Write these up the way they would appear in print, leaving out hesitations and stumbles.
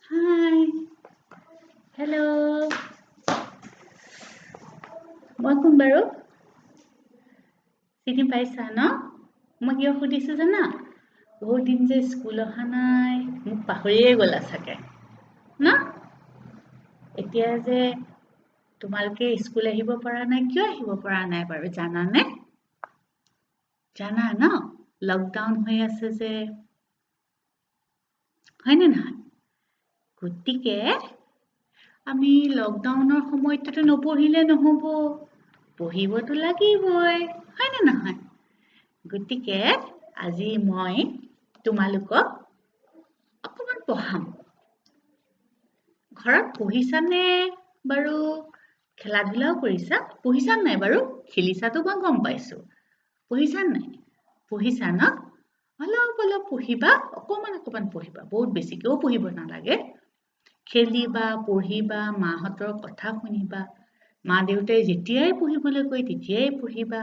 Hi. Hello. মই কোন বাৰু? চিনি পাইছা ন? মই কিয় সুধিছো জানা? বহুত দিন যে স্কুল অহা নাই, মোক পাহৰিয়ে গ'লা চাগে। ন? এতিয়া যে তোমালোকে স্কুল আহিব পৰা নাই, কিয় আহিব পৰা নাই বাৰু জানানে? জানা ন? লকডাউন হৈ আছে যে। হয়নে নহয়? গতিকে আমি লকডাউনৰ সময়ততো নপঢ়িলে নহ'ব। পঢ়িবতো লাগিবই, হয়নে নহয়? গতিকে আজি মই তোমালোকক অকণমান পঢ়াম। ঘৰত পঢ়িছানে বাৰু? খেলা ধূলাও কৰিছা? পঢ়িছা নাই বাৰু? খেলিছাতো মই গম পাইছোঁ। পঢ়িছা নাই? পঢ়িছা ন? অলপ অলপ পঢ়িবা, অকণমান পঢ়িবা। বহুত বেছিকেও পঢ়িব নালাগে। খেলিবা, পঢ়িবা, মাহঁতৰ কথা শুনিবা। মা দেউতাই যেতিয়াই পঢ়িবলৈ কয় তেতিয়াই পঢ়িবা।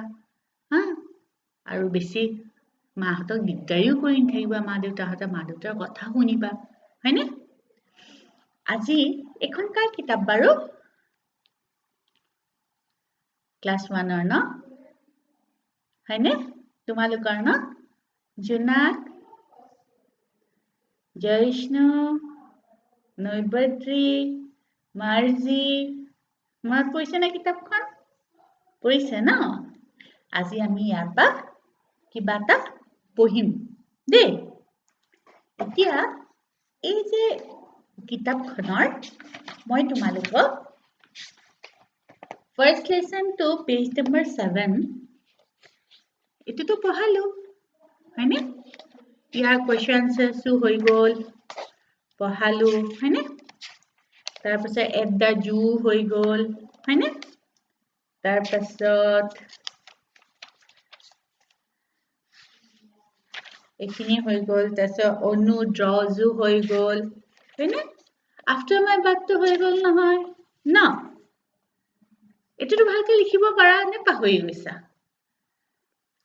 হা? আৰু বেছি মাহঁতক দিগদাৰিও কৰি নাথাকিবা মা দেউতাৰ কথা শুনিবা। হয়নে? আজি এইখন কাৰ কিতাপ বাৰু? ক্লাছ 1ৰ ন? হয়নে? তোমালোকৰ ন? জোনাক, জয়ষ্ণু, নৈবদ্ৰী, মাৰ্জি, মনত পৰিছে নে কিতাপখন? পৰিছে ন? আজি আমি ইয়াৰ পৰা কিবা এটা পঢ়িম দেই। এতিয়া এই যে কিতাপখনৰ মই তোমালোকক ফাৰ্ষ্ট লেচনটো পেজ নম্বৰ 7 এইটোতো পঢ়ালো, হয়নে? ইয়াৰ কুৱেশ্যন আনচাৰ্ছো হৈ গ'ল, পঢ়ালো, হয়নে? তাৰপিছত এট দ্য জু হৈ গ'ল, হয়নে? তাৰপাছত এইখিনি হৈ গ'ল, তাৰপিছত অনু ড্ৰজো হৈ গ'ল, হয়নে? আফটাৰ মাই বাৰ্থটো হৈ গ'ল নহয় ন? এইটোতো ভালকে লিখিব পাৰা নে পাহৰি গৈছা?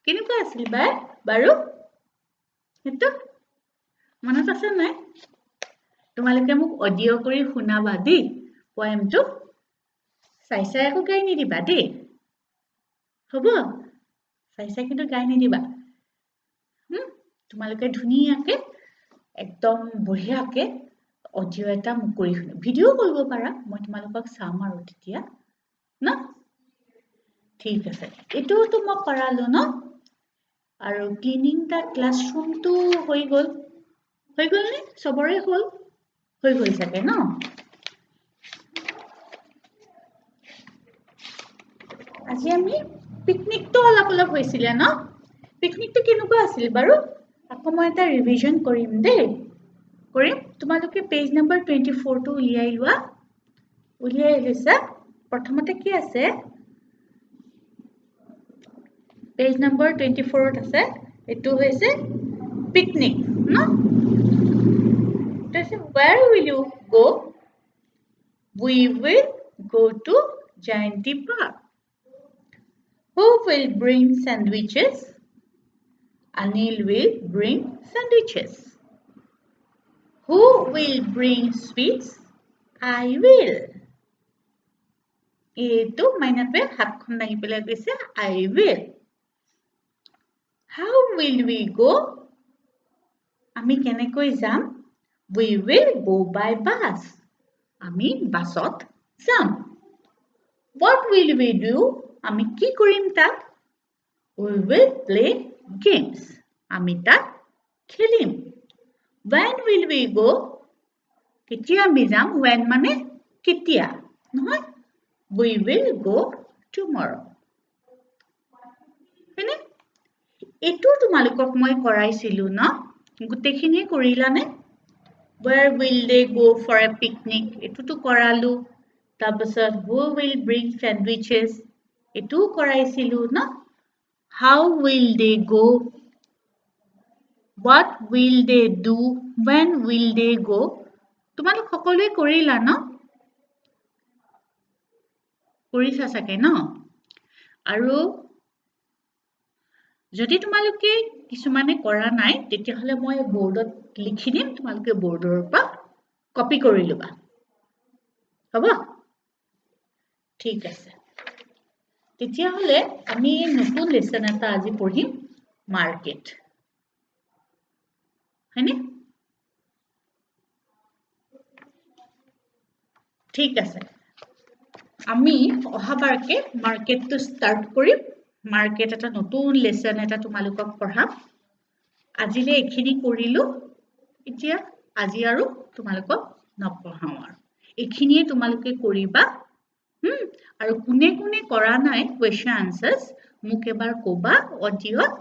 কেনেকুৱা আছিল বাৰু? সেইটো মনত আছে নাই? তোমালোকে মোক অডিঅ' কৰি শুনাবা দেই পয়েমটো। চাই আকৌ গাই নিদিবা দেই। হ'ব? চাই কিন্তু গাই নিদিবা। তোমালোকে ধুনীয়াকে একদম বঢ়িয়াকে অডিঅ' এটা কৰি শুনি ভিডিঅ' কৰিব পাৰা, মই তোমালোকক চাম আৰু তেতিয়া ন? ঠিক আছে, এইটোতো মই কৰালো ন? আৰু ক্লিনিং দ্য ক্লাছৰুমটো হৈ গ'ল নে? চবৰে হ'ল? হৈ গ'ল চাগে ন? আজি আমি পিকনিকটো অলপ হৈছিলে ন? পিকনিকটো কেনেকুৱা আছিল বাৰু? আকৌ মই এটা ৰিভিজন কৰিম দেই। তোমালোকে পেজ নম্বৰ 24টো উলিয়াই লোৱা। উলিয়াই লৈছা? প্ৰথমতে কি আছে? পেজ নম্বৰ 24ত আছে, এইটো হৈছে পিকনিক ন? Where will you go? We will go to Jayanti Park. Who will bring sandwiches? Anil will bring sandwiches. Who will bring sweets? I will. এইটো মাইনাটোৱে হাতখন দাঙি পেলাই কৈছে I will. How will we go? আমি কেনেকৈ যাম? We will go by bus. আমি বাছত যাম। What will we do? আমি কি কৰিম তাত? We will play games. আমি তাত খেলিম। When will we go? কেতিয়া আমি যাম? When মানে কেতিয়া, নহয়? We will go tomorrow. হয়নে? এইটো তোমালোকক মই কৰাইছিলো ন? গোটেইখিনি কৰিলানে? Where will they go for a picnic? এইটোতো কৰালো। তাৰপিছত who will bring sandwiches? এইটোও কৰাইছিলো ন? How will they go? What will they do? When will they go? তোমালোক সকলোৱে কৰিলা ন? কৰিছা চাগে ন? আৰু যদি তোমালোকে কিছুমানে কৰা নাই তেতিয়াহ'লে মই বৰ্ডত লিখি দিম, তোমালোকে বৰ্ডৰ পৰা কপি কৰি লবা হ'ব ঠিক আছে তেতিয়া হলে আমি নতুন লেসন এটা আজি পঢ়িম মার্কেট হয়নে ঠিক আছে আমি অহাবাৰকে মাৰ্কেটটো স্টাৰ্ট কৰিম মাৰ্কেট এটা নতুন লেসন এটা তোমালোকক পঢ়াম আজিলে এখিনি কৰিলো এতিয়া আজি আৰু তোমালোকক নপঢ়াও আৰু এখিনিয়ে তোমালোকে কৰিবা আৰু কোনে কোনে কৰা নাই কোৱেশ্চন আনসাৰ্স মোক এবাৰ ক'বা অডিঅ'ত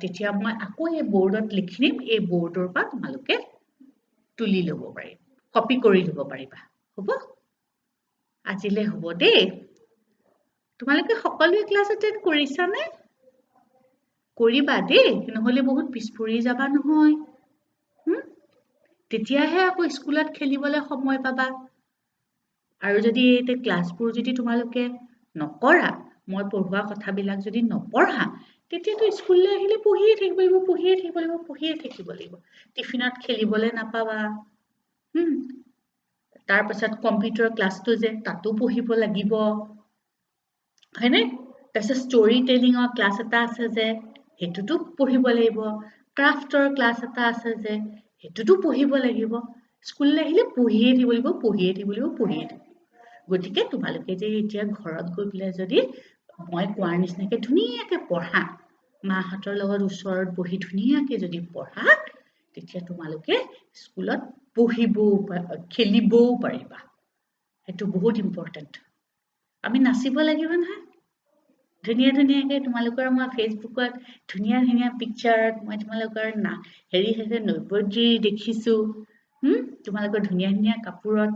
তেতিয়া মই আকৌ এই বোৰ্ডত লিখি দিম এই বোৰ্ডৰ পৰা তোমালোকে তুলি ল'ব পাৰিম কপি কৰি ল'ব পাৰিবা হ'ব আজিলে হ'ব দেই তোমালোকে সকলোৱে ক্লাছ এটেন্ড কৰিছা নে কৰিবা দেই নহলে বহুত পিছপৰি যাবা নহয় তেতিয়াহে আকৌ স্কুলত খেলিবলৈ সময় পাবা আৰু যদি এই ক্লাছবোৰ যদি তোমালোকে নকৰা মই পঢ়োৱা কথাবিলাক যদি নপঢ়া তেতিয়াতো স্কুললৈ আহিলে পঢ়িয়ে থাকিব লাগিব টিফিনত খেলিবলৈ নাপাবা তাৰ পাছত কম্পিউটাৰ ক্লাছটো যে তাতো পঢ়িব লাগিব হয়নে তাৰপিছত ষ্টৰী টেলিঙৰ ক্লাছ এটা আছে যে হেতুটো পঢ়িব লাগিব ক্ৰাফটৰ ক্লাছ এটা আছে যে হেতুটো পঢ়িব লাগিব স্কুললৈ আহিলে পঢ়িয়ে থাকিব গতিকে তোমালোকে যে এতিয়া ঘৰত গৈ পেলাই যদি মই কোৱাৰ নিচিনাকে ধুনীয়াকে পঢ়া মাহঁতৰ লগত ওচৰত বহি ধুনীয়াকে যদি পঢ়া তেতিয়া তোমালোকে স্কুলত পঢ়িবও খেলিবও পাৰিবা সেইটো বহুত ইম্পৰ্টেন্ট আমি নাচিব লাগিব নহয় ধুনীয়াকে তোমালোকৰ মই ফেচবুকত ধুনীয়া পিকচাৰত মই তোমালোকৰ হেৰি নৈবদ্ৰী দেখিছো তোমালোকৰ ধুনীয়া কাপোৰত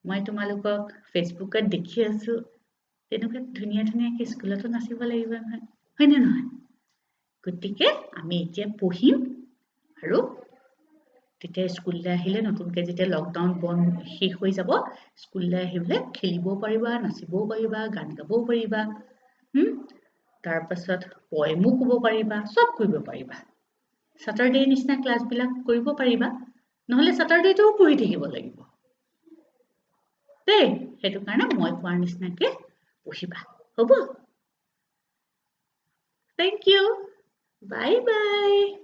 মই তোমালোকক ফেচবুকত দেখি আছো তেনেকুৱা ধুনীয়াকে স্কুলতো নাচিব লাগিব নহয় হয়নে নহয় গতিকে আমি এতিয়া পঢ়িম আৰু তেতিয়া স্কুললৈ আহিলে নতুনকে যেতিয়া লকডাউন বন্ধ শেষ হৈ যাব স্কুললৈ আহিলে খেলিবও পাৰিবা নাচিবও পাৰিবা গান গাবও পাৰিবা তাৰ পাছত পয়েমো ক'ব পাৰিবা সব কৰিব পাৰিবা স্যাটাৰডে নিচিনা ক্লাছবিলাক কৰিব পাৰিবা নহলে স্যাটাৰডেটো পঢ়ি থাকিব লাগিব দেই সেইটো কাৰণে মই কোৱাৰ নিচিনাকে পঢ়িবা হ'ব Thank you. Bye bye.